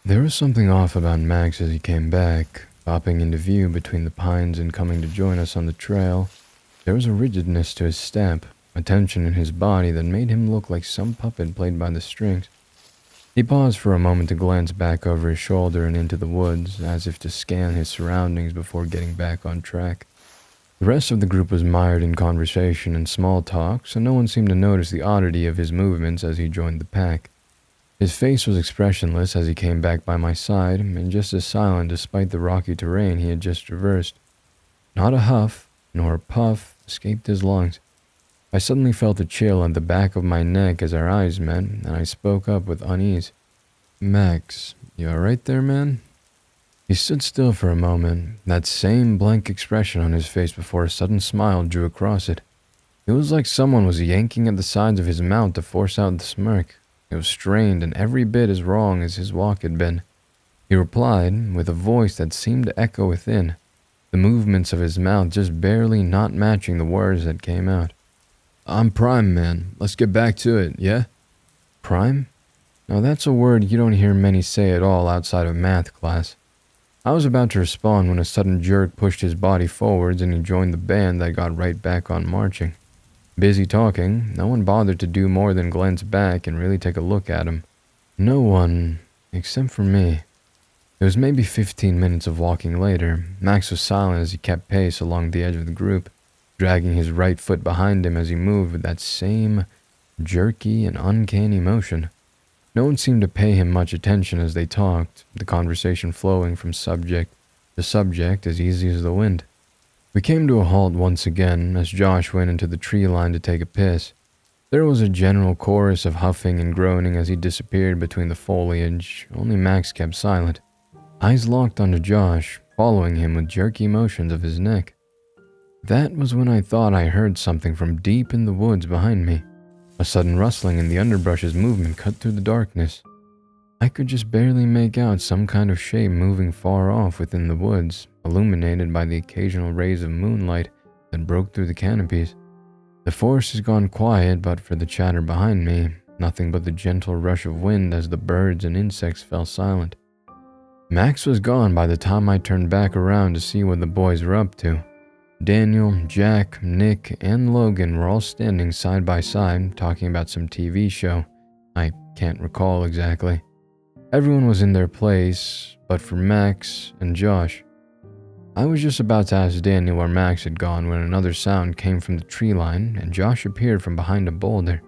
There was something off about Max as he came back, popping into view between the pines and coming to join us on the trail. There was a rigidness to his step, a tension in his body that made him look like some puppet played by the strings. He paused for a moment to glance back over his shoulder and into the woods, as if to scan his surroundings before getting back on track. The rest of the group was mired in conversation and small talk, so no one seemed to notice the oddity of his movements as he joined the pack. His face was expressionless as he came back by my side, and just as silent despite the rocky terrain he had just traversed. Not a huff, nor a puff, escaped his lungs. I suddenly felt a chill at the back of my neck as our eyes met, and I spoke up with unease. "Max, you alright there, man?" He stood still for a moment, that same blank expression on his face before a sudden smile drew across it. It was like someone was yanking at the sides of his mouth to force out the smirk. It was strained and every bit as wrong as his walk had been. He replied, with a voice that seemed to echo within, the movements of his mouth just barely not matching the words that came out. "I'm Prime, man. Let's get back to it, yeah?" Prime? Now that's a word you don't hear many say at all outside of math class. I was about to respond when a sudden jerk pushed his body forwards and he joined the band that got right back on marching. Busy talking, no one bothered to do more than glance back and really take a look at him. No one, except for me. It was maybe 15 minutes of walking later. Max was silent as he kept pace along the edge of the group, dragging his right foot behind him as he moved with that same jerky and uncanny motion. No one seemed to pay him much attention as they talked, the conversation flowing from subject to subject as easy as the wind. We came to a halt once again as Josh went into the tree line to take a piss. There was a general chorus of huffing and groaning as he disappeared between the foliage. Only Max kept silent, eyes locked onto Josh, following him with jerky motions of his neck. That was when I thought I heard something from deep in the woods behind me. A sudden rustling in the underbrush's movement cut through the darkness. I could just barely make out some kind of shape moving far off within the woods, illuminated by the occasional rays of moonlight that broke through the canopies. The forest had gone quiet, but for the chatter behind me, nothing but the gentle rush of wind as the birds and insects fell silent. Max was gone by the time I turned back around to see what the boys were up to. Daniel, Jack, Nick, and Logan were all standing side by side talking about some TV show. I can't recall exactly. Everyone was in their place, but for Max and Josh. I was just about to ask Daniel where Max had gone when another sound came from the tree line and Josh appeared from behind a boulder.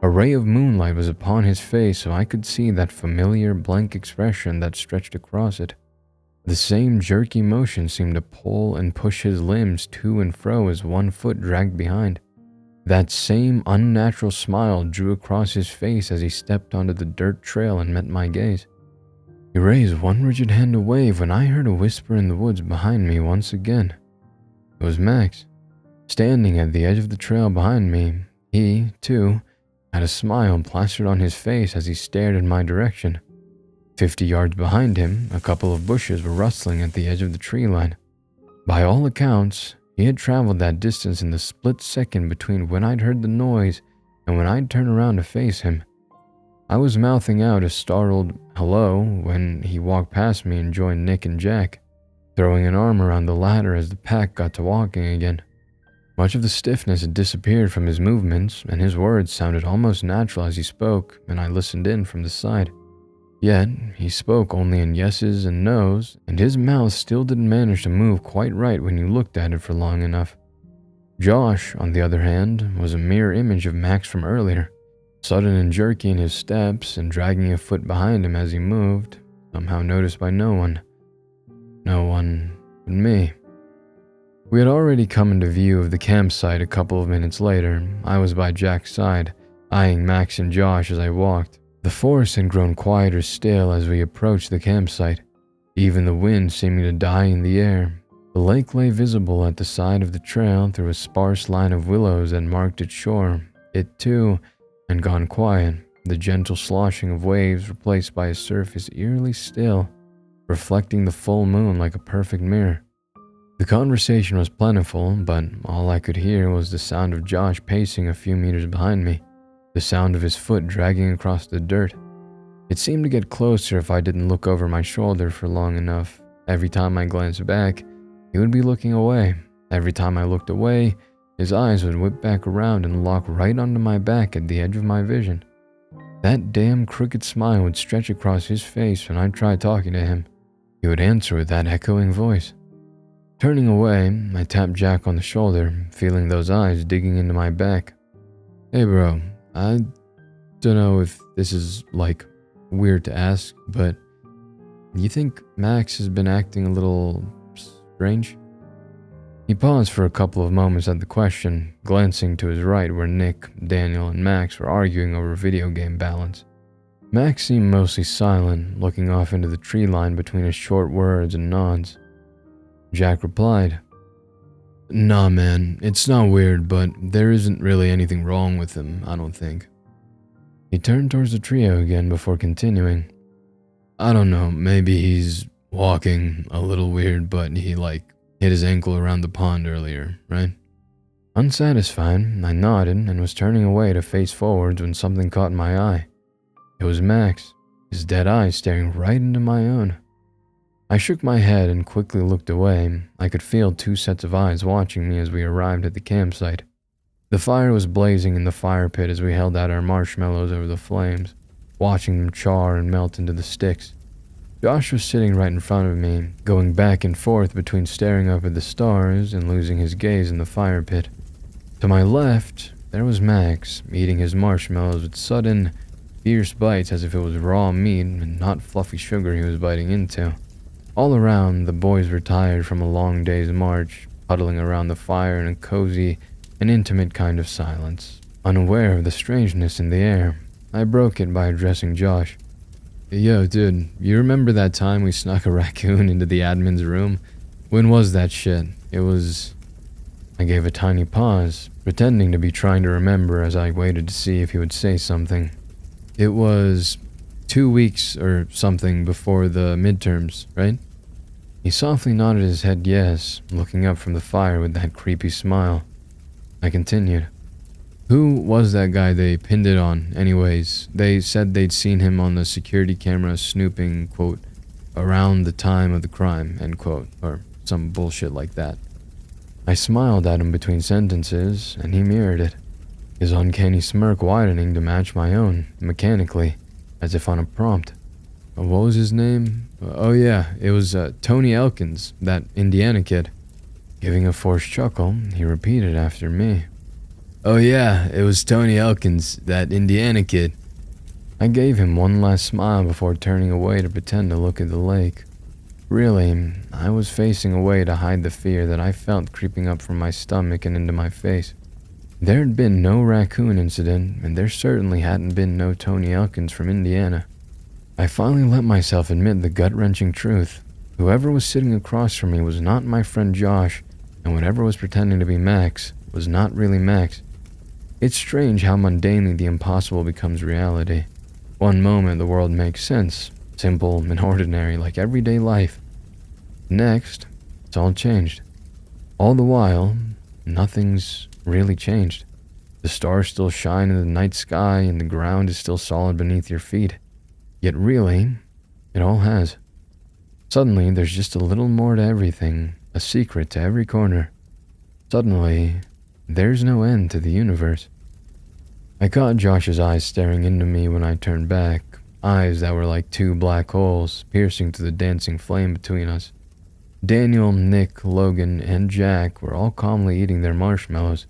A ray of moonlight was upon his face so I could see that familiar blank expression that stretched across it. The same jerky motion seemed to pull and push his limbs to and fro as one foot dragged behind. That same unnatural smile drew across his face as he stepped onto the dirt trail and met my gaze. He raised one rigid hand to wave when I heard a whisper in the woods behind me once again. It was Max, standing at the edge of the trail behind me. He, too, had a smile plastered on his face as he stared in my direction. 50 yards behind him, a couple of bushes were rustling at the edge of the tree line. By all accounts, he had traveled that distance in the split second between when I'd heard the noise and when I'd turned around to face him. I was mouthing out a startled hello when he walked past me and joined Nick and Jack, throwing an arm around the ladder as the pack got to walking again. Much of the stiffness had disappeared from his movements, and his words sounded almost natural as he spoke, and I listened in from the side. Yet, he spoke only in yeses and nos, and his mouth still didn't manage to move quite right when you looked at it for long enough. Josh, on the other hand, was a mirror image of Max from earlier, sudden and jerky in his steps and dragging a foot behind him as he moved, somehow noticed by no one. No one but me. We had already come into view of the campsite a couple of minutes later. I was by Jack's side, eyeing Max and Josh as I walked. The forest had grown quieter still as we approached the campsite, even the wind seeming to die in the air. The lake lay visible at the side of the trail through a sparse line of willows that marked its shore. It, too, had gone quiet, the gentle sloshing of waves replaced by a surface eerily still, reflecting the full moon like a perfect mirror. The conversation was plentiful, but all I could hear was the sound of Josh pacing a few meters behind me, the sound of his foot dragging across the dirt. It seemed to get closer if I didn't look over my shoulder for long enough. Every time I glanced back, he would be looking away. Every time I looked away, his eyes would whip back around and lock right onto my back at the edge of my vision. That damn crooked smile would stretch across his face when I tried talking to him. He would answer with that echoing voice. Turning away, I tapped Jack on the shoulder, feeling those eyes digging into my back. Hey bro, I don't know if this is, weird to ask, but you think Max has been acting a little strange? He paused for a couple of moments at the question, glancing to his right where Nick, Daniel, and Max were arguing over video game balance. Max seemed mostly silent, looking off into the tree line between his short words and nods. Jack replied, Nah man, it's not weird, but there isn't really anything wrong with him, I don't think. He turned towards the trio again before continuing. I don't know, maybe he's walking a little weird, but he hit his ankle around the pond earlier, right? Unsatisfied, I nodded and was turning away to face forwards when something caught my eye. It was Max, his dead eyes staring right into my own. I shook my head and quickly looked away. I could feel two sets of eyes watching me as we arrived at the campsite. The fire was blazing in the fire pit as we held out our marshmallows over the flames, watching them char and melt into the sticks. Josh was sitting right in front of me, going back and forth between staring up at the stars and losing his gaze in the fire pit. To my left, there was Max, eating his marshmallows with sudden, fierce bites as if it was raw meat and not fluffy sugar he was biting into. All around, the boys were tired from a long day's march, huddling around the fire in a cozy and intimate kind of silence. Unaware of the strangeness in the air, I broke it by addressing Josh. Yo, dude, you remember that time we snuck a raccoon into the admin's room? When was that shit? I gave a tiny pause, pretending to be trying to remember as I waited to see if he would say something. It was 2 weeks or something before the midterms, right? He softly nodded his head yes, looking up from the fire with that creepy smile. I continued. Who was that guy they pinned it on, anyways? They said they'd seen him on the security camera snooping, quote, around the time of the crime, end quote, or some bullshit like that. I smiled at him between sentences, and he mirrored it, his uncanny smirk widening to match my own, mechanically, as if on a prompt. What was his name? Oh yeah, it was Tony Elkins, that Indiana kid. Giving a forced chuckle, he repeated after me. Oh yeah, it was Tony Elkins, that Indiana kid. I gave him one last smile before turning away to pretend to look at the lake. Really, I was facing away to hide the fear that I felt creeping up from my stomach and into my face. There had been no raccoon incident, and there certainly hadn't been no Tony Elkins from Indiana. I finally let myself admit the gut-wrenching truth. Whoever was sitting across from me was not my friend Josh, and whatever was pretending to be Max was not really Max. It's strange how mundanely the impossible becomes reality. One moment the world makes sense, simple and ordinary like everyday life. Next, it's all changed. All the while, nothing's really changed. The stars still shine in the night sky and the ground is still solid beneath your feet. Yet really, it all has. Suddenly, there's just a little more to everything, a secret to every corner. Suddenly, there's no end to the universe. I caught Josh's eyes staring into me when I turned back, eyes that were like two black holes piercing through the dancing flame between us. Daniel, Nick, Logan, and Jack were all calmly eating their marshmallows,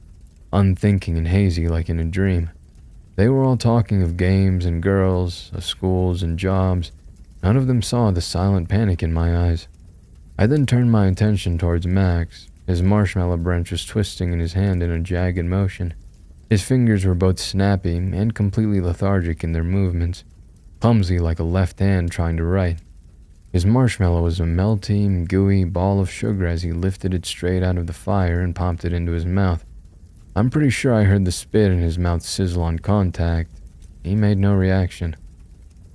unthinking and hazy like in a dream. They were all talking of games and girls, of schools and jobs. None of them saw the silent panic in my eyes. I then turned my attention towards Max. His marshmallow branch was twisting in his hand in a jagged motion. His fingers were both snappy and completely lethargic in their movements, clumsy like a left hand trying to write. His marshmallow was a melty, gooey ball of sugar as he lifted it straight out of the fire and popped it into his mouth. I'm pretty sure I heard the spit in his mouth sizzle on contact. He made no reaction.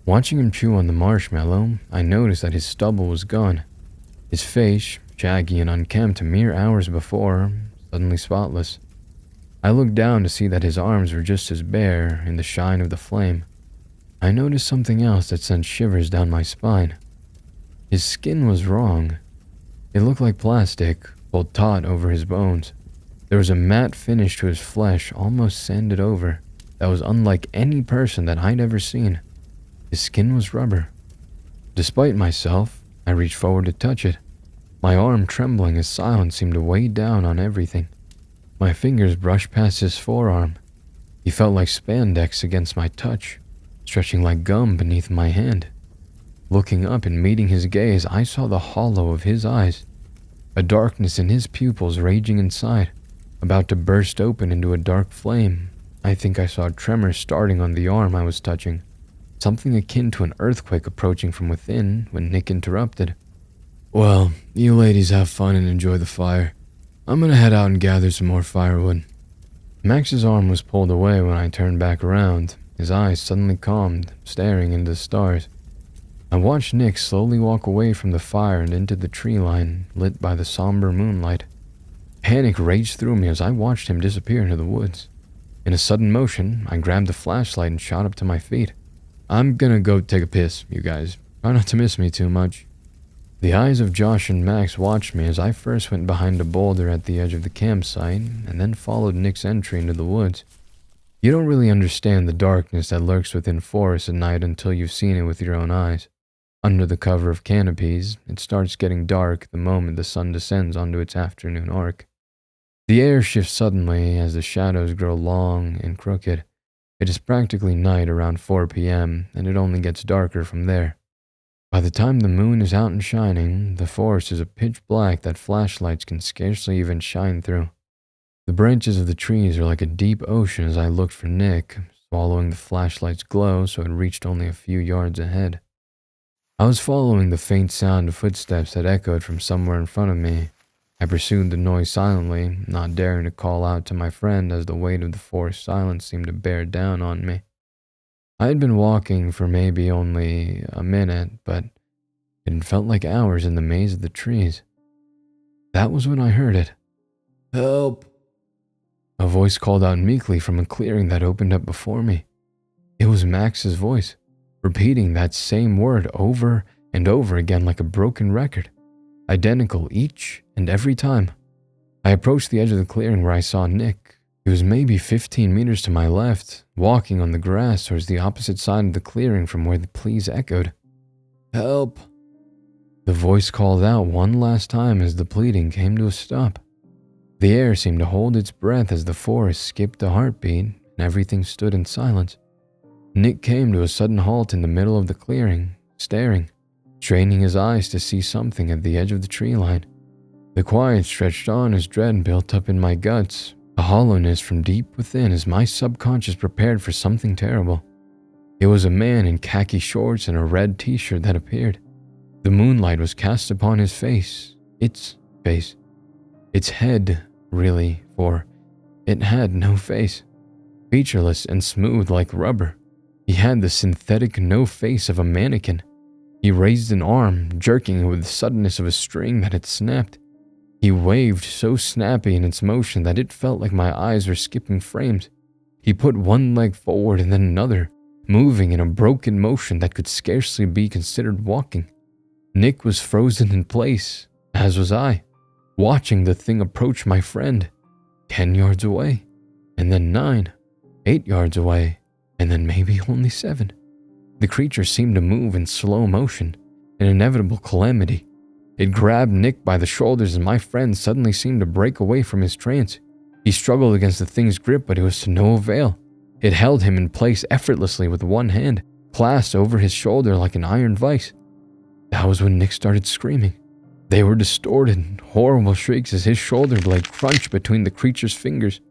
Watching him chew on the marshmallow, I noticed that his stubble was gone. His face, shaggy and unkempt mere hours before, suddenly spotless. I looked down to see that his arms were just as bare in the shine of the flame. I noticed something else that sent shivers down my spine. His skin was wrong. It looked like plastic, pulled taut over his bones. There was a matte finish to his flesh, almost sanded over, that was unlike any person that I'd ever seen. His skin was rubber. Despite myself, I reached forward to touch it, my arm trembling as silence seemed to weigh down on everything. My fingers brushed past his forearm. He felt like spandex against my touch, stretching like gum beneath my hand. Looking up and meeting his gaze, I saw the hollow of his eyes, a darkness in his pupils raging inside, about to burst open into a dark flame. I think I saw tremors starting on the arm I was touching, something akin to an earthquake approaching from within when Nick interrupted. "Well, you ladies have fun and enjoy the fire. I'm gonna head out and gather some more firewood." Max's arm was pulled away when I turned back around, his eyes suddenly calmed, staring into the stars. I watched Nick slowly walk away from the fire and into the tree line, lit by the somber moonlight. Panic raged through me as I watched him disappear into the woods. In a sudden motion, I grabbed the flashlight and shot up to my feet. "I'm gonna go take a piss, you guys. Try not to miss me too much." The eyes of Josh and Max watched me as I first went behind a boulder at the edge of the campsite and then followed Nick's entry into the woods. You don't really understand the darkness that lurks within forests at night until you've seen it with your own eyes. Under the cover of canopies, it starts getting dark the moment the sun descends onto its afternoon arc. The air shifts suddenly as the shadows grow long and crooked. It is practically night around 4 p.m., and it only gets darker from there. By the time the moon is out and shining, the forest is a pitch black that flashlights can scarcely even shine through. The branches of the trees are like a deep ocean as I looked for Nick, swallowing the flashlight's glow so it reached only a few yards ahead. I was following the faint sound of footsteps that echoed from somewhere in front of me. I pursued the noise silently, not daring to call out to my friend as the weight of the forest silence seemed to bear down on me. I had been walking for maybe only a minute, but it felt like hours in the maze of the trees. That was when I heard it. "Help!" A voice called out meekly from a clearing that opened up before me. It was Max's voice, repeating that same word over and over again like a broken record, identical each and every time. I approached the edge of the clearing where I saw Nick. He was maybe 15 meters to my left, walking on the grass towards the opposite side of the clearing from where the pleas echoed. "Help!" The voice called out one last time as the pleading came to a stop. The air seemed to hold its breath as the forest skipped a heartbeat and everything stood in silence. Nick came to a sudden halt in the middle of the clearing, staring, straining his eyes to see something at the edge of the tree line. The quiet stretched on as dread built up in my guts, a hollowness from deep within as my subconscious prepared for something terrible. It was a man in khaki shorts and a red t-shirt that appeared. The moonlight was cast upon his face, its face. Its head, really, for it had no face. Featureless and smooth like rubber, he had the synthetic no face of a mannequin. He raised an arm, jerking it with the suddenness of a string that had snapped. He waved so snappy in its motion that it felt like my eyes were skipping frames. He put one leg forward and then another, moving in a broken motion that could scarcely be considered walking. Nick was frozen in place, as was I, watching the thing approach my friend, 10 yards away, and then 9, 8 yards away, and then maybe only 7. The creature seemed to move in slow motion, an inevitable calamity. It grabbed Nick by the shoulders and my friend suddenly seemed to break away from his trance. He struggled against the thing's grip, but it was to no avail. It held him in place effortlessly with one hand, clasped over his shoulder like an iron vise. That was when Nick started screaming. They were distorted, horrible shrieks as his shoulder blade crunched between the creature's fingers.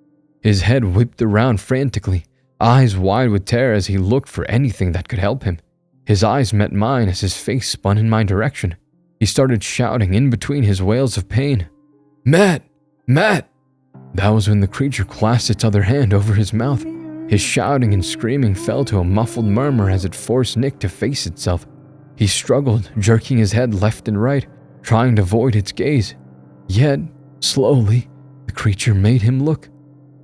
His head whipped around frantically, eyes wide with terror as he looked for anything that could help him. His eyes met mine as his face spun in my direction. He started shouting in between his wails of pain. "Matt! Matt!" That was when the creature clasped its other hand over his mouth. His shouting and screaming fell to a muffled murmur as it forced Nick to face itself. He struggled, jerking his head left and right, trying to avoid its gaze. Yet, slowly, the creature made him look.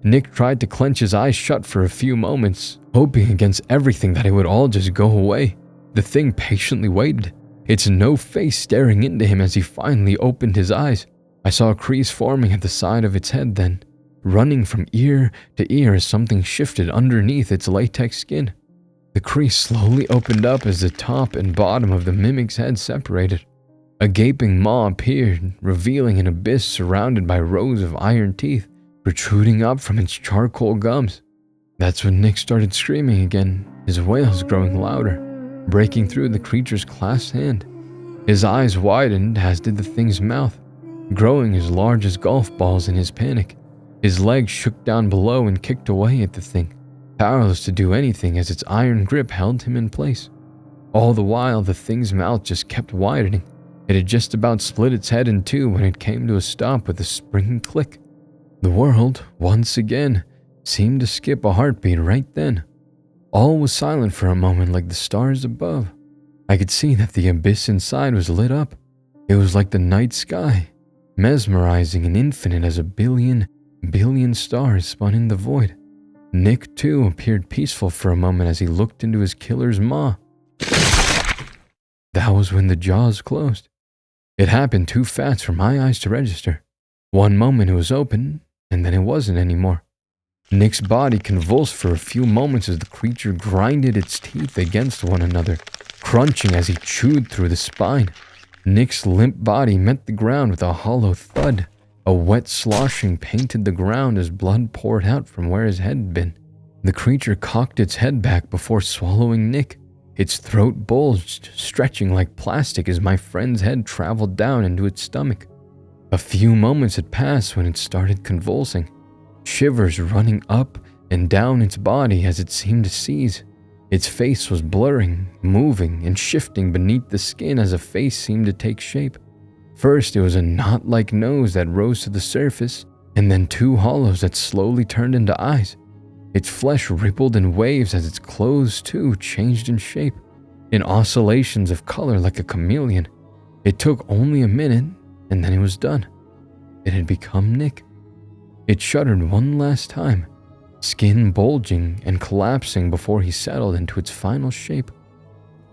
Nick tried to clench his eyes shut for a few moments, hoping against everything that it would all just go away. The thing patiently waited, its no face staring into him as he finally opened his eyes. I saw a crease forming at the side of its head then, running from ear to ear as something shifted underneath its latex skin. The crease slowly opened up as the top and bottom of the mimic's head separated. A gaping maw appeared, revealing an abyss surrounded by rows of iron teeth protruding up from its charcoal gums. That's when Nick started screaming again, his wails growing louder, breaking through the creature's clasped hand. His eyes widened, as did the thing's mouth, growing as large as golf balls in his panic. His legs shook down below and kicked away at the thing, powerless to do anything as its iron grip held him in place. All the while, the thing's mouth just kept widening. It had just about split its head in two when it came to a stop with a springing click. The world, once again, seemed to skip a heartbeat right then. All was silent for a moment like the stars above. I could see that the abyss inside was lit up. It was like the night sky, mesmerizing and infinite as a billion stars spun in the void. Nick, too, appeared peaceful for a moment as he looked into his killer's maw. That was when the jaws closed. It happened too fast for my eyes to register. One moment it was open, and then it wasn't anymore. Nick's body convulsed for a few moments as the creature grinded its teeth against one another, crunching as he chewed through the spine. Nick's limp body met the ground with a hollow thud. A wet sloshing painted the ground as blood poured out from where his head had been. The creature cocked its head back before swallowing Nick. Its throat bulged, stretching like plastic as my friend's head traveled down into its stomach. A few moments had passed when it started convulsing, shivers running up and down its body as it seemed to seize. Its face was blurring, moving, and shifting beneath the skin as a face seemed to take shape. First, it was a knot-like nose that rose to the surface, and then two hollows that slowly turned into eyes. Its flesh rippled in waves as its clothes, too, changed in shape, in oscillations of color like a chameleon. It took only a minute, and then it was done. It had become Nick. It shuddered one last time, skin bulging and collapsing before he settled into its final shape.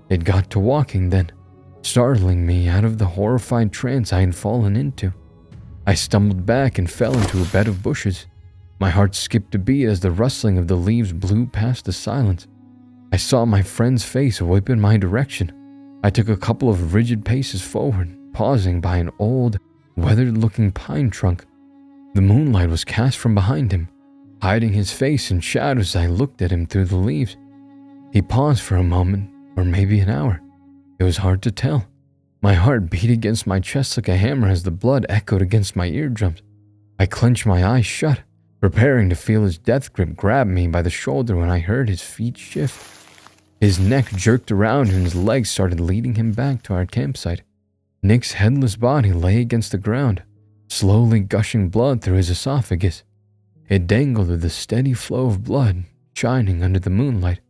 It got to walking then, startling me out of the horrified trance I had fallen into. I stumbled back and fell into a bed of bushes. My heart skipped a beat as the rustling of the leaves blew past the silence. I saw my friend's face whip in my direction. I took a couple of rigid paces forward, pausing by an old, weathered-looking pine trunk. The moonlight was cast from behind him, hiding his face in shadows as I looked at him through the leaves. He paused for a moment, or maybe an hour. It was hard to tell. My heart beat against my chest like a hammer as the blood echoed against my eardrums. I clenched my eyes shut, preparing to feel his death grip grab me by the shoulder when I heard his feet shift. His neck jerked around and his legs started leading him back to our campsite. Nick's headless body lay against the ground, slowly gushing blood through his esophagus. It dangled with a steady flow of blood, shining under the moonlight.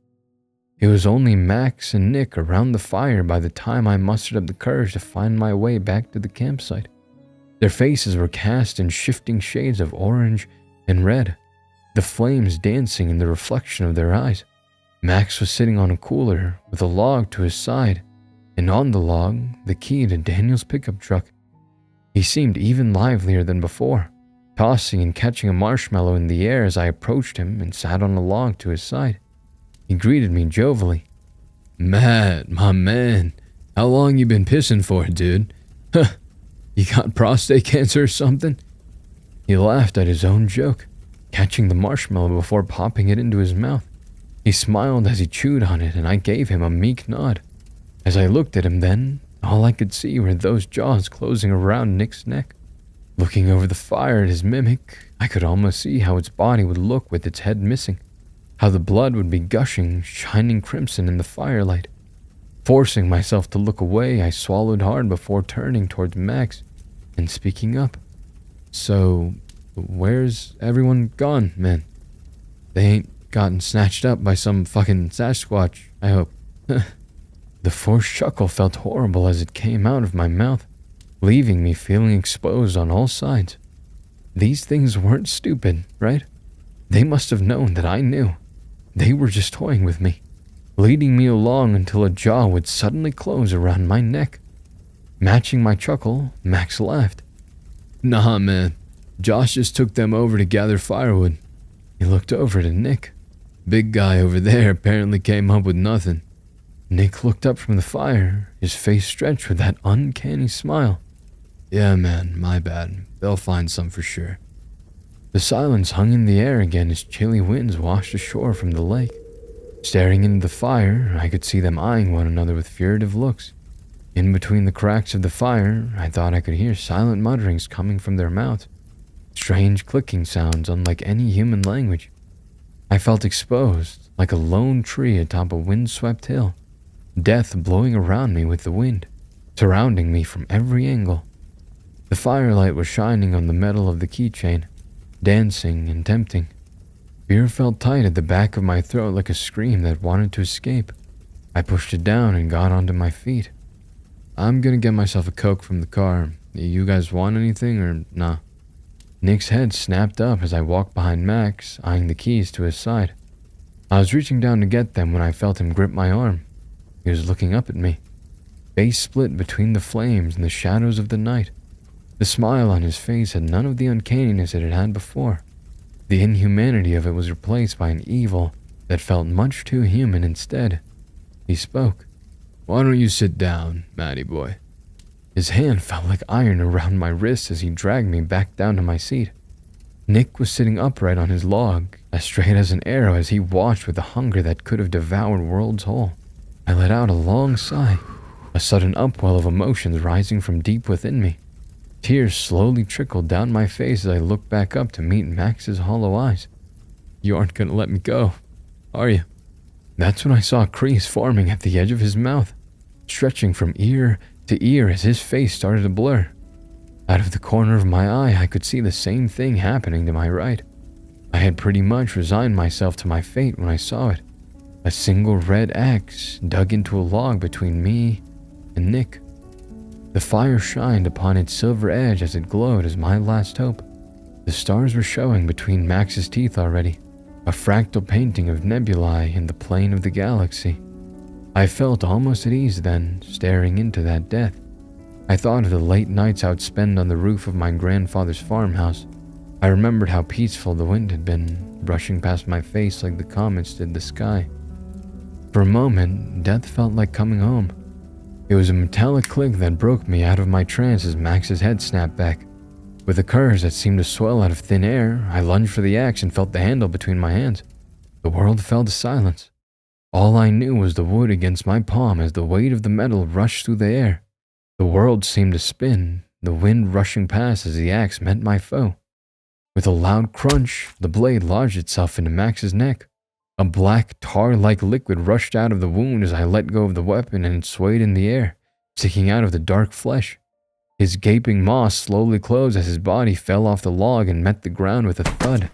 It was only Max and Nick around the fire by the time I mustered up the courage to find my way back to the campsite. Their faces were cast in shifting shades of orange and red, the flames dancing in the reflection of their eyes. Max was sitting on a cooler with a log to his side, and on the log, the key to Daniel's pickup truck. He seemed even livelier than before, tossing and catching a marshmallow in the air as I approached him and sat on a log to his side. He greeted me jovially. "Matt, my man, how long you been pissing for, dude? Huh, you got prostate cancer or something?" He laughed at his own joke, catching the marshmallow before popping it into his mouth. He smiled as he chewed on it, and I gave him a meek nod. As I looked at him then, all I could see were those jaws closing around Nick's neck. Looking over the fire at his mimic, I could almost see how its body would look with its head missing, how the blood would be gushing, shining crimson in the firelight. Forcing myself to look away, I swallowed hard before turning towards Max and speaking up. "So, where's everyone gone, man? They ain't gotten snatched up by some fucking Sasquatch, I hope." The forced chuckle felt horrible as it came out of my mouth, leaving me feeling exposed on all sides. These things weren't stupid, right? They must have known that I knew. They were just toying with me, leading me along until a jaw would suddenly close around my neck. Matching my chuckle, Max laughed. Nah, man. Josh just took them over to gather firewood. He looked over to Nick. Big guy over there apparently came up with nothing. Nick looked up from the fire, his face stretched with that uncanny smile. Yeah, man, my bad. They'll find some for sure. The silence hung in the air again as chilly winds washed ashore from the lake. Staring into the fire, I could see them eyeing one another with furtive looks. In between the cracks of the fire, I thought I could hear silent mutterings coming from their mouths. Strange clicking sounds unlike any human language. I felt exposed, like a lone tree atop a windswept hill. Death blowing around me with the wind, surrounding me from every angle. The firelight was shining on the metal of the keychain, dancing and tempting. Fear felt tight at the back of my throat like a scream that wanted to escape. I pushed it down and got onto my feet. I'm gonna get myself a Coke from the car. You guys want anything or nah? Nick's head snapped up as I walked behind Max, eyeing the keys to his side. I was reaching down to get them when I felt him grip my arm. He was looking up at me, face split between the flames and the shadows of the night. The smile on his face had none of the uncanniness it had had before. The inhumanity of it was replaced by an evil that felt much too human instead. He spoke. Why don't you sit down, Matty boy? His hand felt like iron around my wrist as he dragged me back down to my seat. Nick was sitting upright on his log, as straight as an arrow as he watched with a hunger that could have devoured worlds whole. I let out a long sigh, a sudden upwell of emotions rising from deep within me. Tears slowly trickled down my face as I looked back up to meet Max's hollow eyes. You aren't gonna let me go, are you? That's when I saw a crease forming at the edge of his mouth, stretching from ear to ear as his face started to blur. Out of the corner of my eye, I could see the same thing happening to my right. I had pretty much resigned myself to my fate when I saw it. A single red X dug into a log between me and Nick. The fire shined upon its silver edge as it glowed as my last hope. The stars were showing between Max's teeth already, a fractal painting of nebulae in the plane of the galaxy. I felt almost at ease then, staring into that death. I thought of the late nights I would spend on the roof of my grandfather's farmhouse. I remembered how peaceful the wind had been, brushing past my face like the comets did the sky. For a moment, death felt like coming home. It was a metallic click that broke me out of my trance as Max's head snapped back. With a curse that seemed to swell out of thin air, I lunged for the axe and felt the handle between my hands. The world fell to silence. All I knew was the wood against my palm as the weight of the metal rushed through the air. The world seemed to spin, the wind rushing past as the axe met my foe. With a loud crunch, the blade lodged itself into Max's neck. A black, tar-like liquid rushed out of the wound as I let go of the weapon and it swayed in the air, sticking out of the dark flesh. His gaping maw slowly closed as his body fell off the log and met the ground with a thud.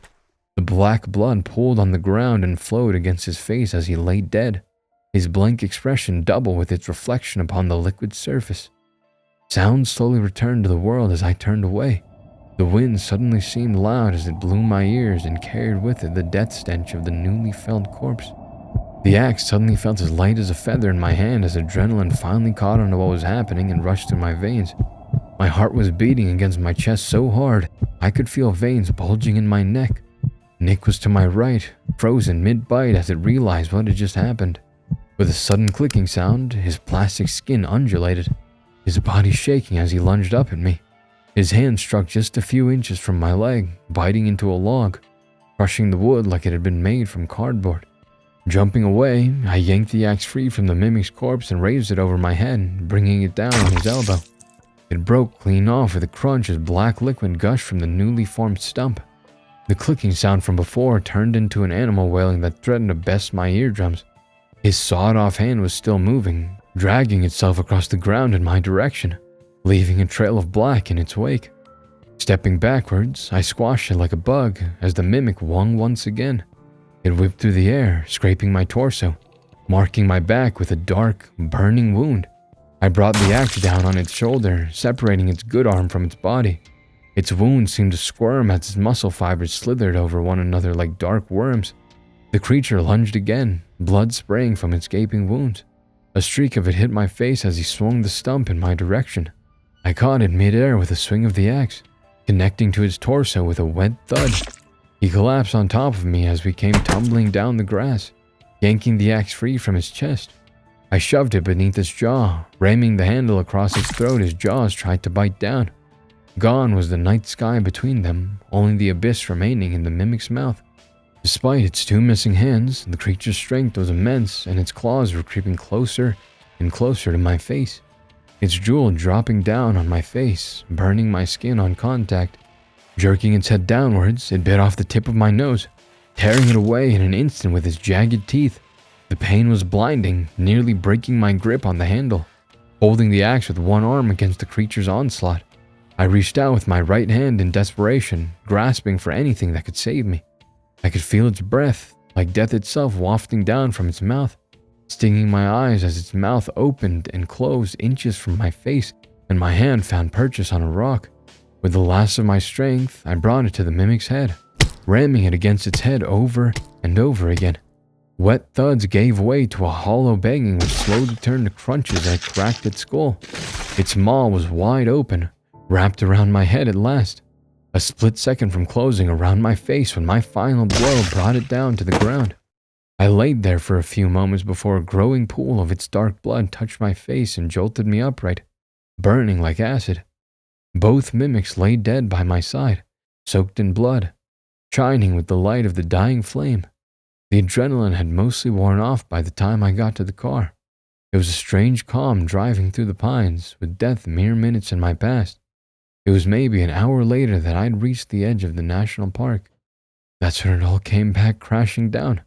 The black blood pooled on the ground and flowed against his face as he lay dead, his blank expression double with its reflection upon the liquid surface. Sound slowly returned to the world as I turned away. The wind suddenly seemed loud as it blew my ears and carried with it the death stench of the newly felled corpse. The axe suddenly felt as light as a feather in my hand as adrenaline finally caught on to what was happening and rushed through my veins. My heart was beating against my chest so hard I could feel veins bulging in my neck. Nick was to my right, frozen mid-bite as it realized what had just happened. With a sudden clicking sound, his plastic skin undulated, his body shaking as he lunged up at me. His hand struck just a few inches from my leg, biting into a log, crushing the wood like it had been made from cardboard. Jumping away, I yanked the axe free from the mimic's corpse and raised it over my head, bringing it down on his elbow. It broke clean off with a crunch as black liquid gushed from the newly formed stump. The clicking sound from before turned into an animal wailing that threatened to best my eardrums. His sawed-off hand was still moving, dragging itself across the ground in my direction, leaving a trail of black in its wake. Stepping backwards, I squashed it like a bug as the mimic wung once again. It whipped through the air, scraping my torso, marking my back with a dark, burning wound. I brought the axe down on its shoulder, separating its good arm from its body. Its wounds seemed to squirm as its muscle fibers slithered over one another like dark worms. The creature lunged again, blood spraying from its gaping wounds. A streak of it hit my face as he swung the stump in my direction. I caught it midair with a swing of the axe, connecting to his torso with a wet thud. He collapsed on top of me as we came tumbling down the grass, yanking the axe free from his chest. I shoved it beneath his jaw, ramming the handle across his throat as jaws tried to bite down. Gone was the night sky between them, only the abyss remaining in the mimic's mouth. Despite its 2 missing hands, the creature's strength was immense and its claws were creeping closer and closer to my face. Its jewel dropping down on my face, burning my skin on contact. Jerking its head downwards, it bit off the tip of my nose, tearing it away in an instant with its jagged teeth. The pain was blinding, nearly breaking my grip on the handle. Holding the axe with one arm against the creature's onslaught, I reached out with my right hand in desperation, grasping for anything that could save me. I could feel its breath, like death itself, wafting down from its mouth, stinging my eyes as its mouth opened and closed inches from my face, and my hand found purchase on a rock. With the last of my strength, I brought it to the mimic's head, ramming it against its head over and over again. Wet thuds gave way to a hollow banging which slowly turned to crunches that cracked its skull. Its maw was wide open, wrapped around my head at last. A split second from closing around my face when my final blow brought it down to the ground. I laid there for a few moments before a growing pool of its dark blood touched my face and jolted me upright, burning like acid. Both mimics lay dead by my side, soaked in blood, shining with the light of the dying flame. The adrenaline had mostly worn off by the time I got to the car. It was a strange calm driving through the pines, with death mere minutes in my past. It was maybe an hour later that I'd reached the edge of the national park. That's when it all came back crashing down.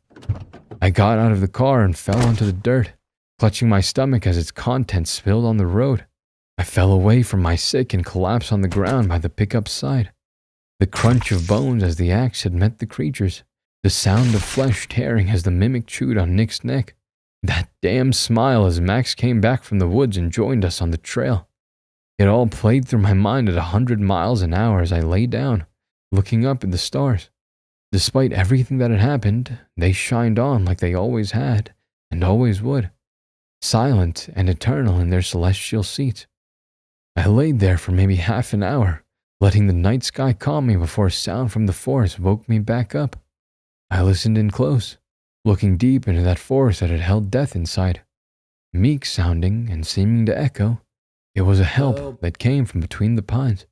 I got out of the car and fell onto the dirt, clutching my stomach as its contents spilled on the road. I fell away from my sick and collapsed on the ground by the pickup's side. The crunch of bones as the axe had met the creature's, the sound of flesh tearing as the mimic chewed on Nick's neck, that damn smile as Max came back from the woods and joined us on the trail. It all played through my mind at 100 miles an hour as I lay down, looking up at the stars. Despite everything that had happened, they shined on like they always had and always would, silent and eternal in their celestial seats. I laid there for maybe half an hour, letting the night sky calm me before a sound from the forest woke me back up. I listened in close, looking deep into that forest that had held death inside. Meek sounding and seeming to echo, it was a help that came from between the pines.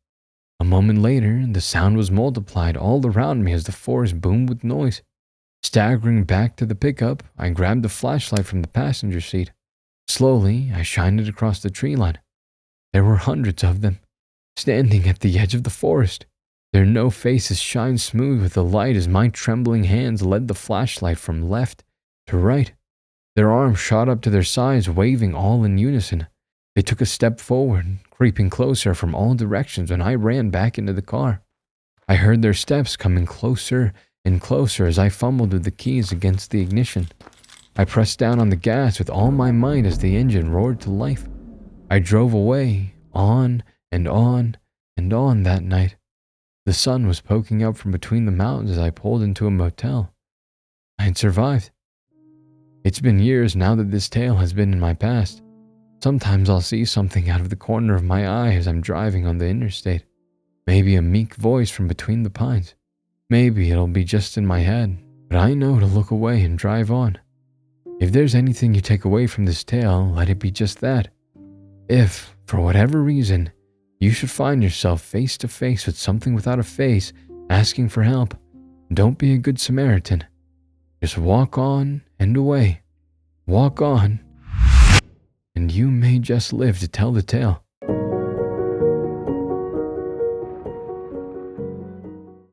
A moment later, the sound was multiplied all around me as the forest boomed with noise. Staggering back to the pickup, I grabbed the flashlight from the passenger seat. Slowly, I shined it across the tree line. There were hundreds of them, standing at the edge of the forest. Their no faces shined smooth with the light as my trembling hands led the flashlight from left to right. Their arms shot up to their sides, waving all in unison. They took a step forward, creeping closer from all directions when I ran back into the car. I heard their steps coming closer and closer as I fumbled with the keys against the ignition. I pressed down on the gas with all my might as the engine roared to life. I drove away, on and on and on that night. The sun was poking up from between the mountains as I pulled into a motel. I had survived. It's been years now that this tale has been in my past. Sometimes I'll see something out of the corner of my eye as I'm driving on the interstate. Maybe a meek voice from between the pines. Maybe it'll be just in my head, but I know to look away and drive on. If there's anything you take away from this tale, let it be just that. If, for whatever reason, you should find yourself face to face with something without a face asking for help, don't be a good Samaritan. Just walk on and away. Walk on, and you may just live to tell the tale.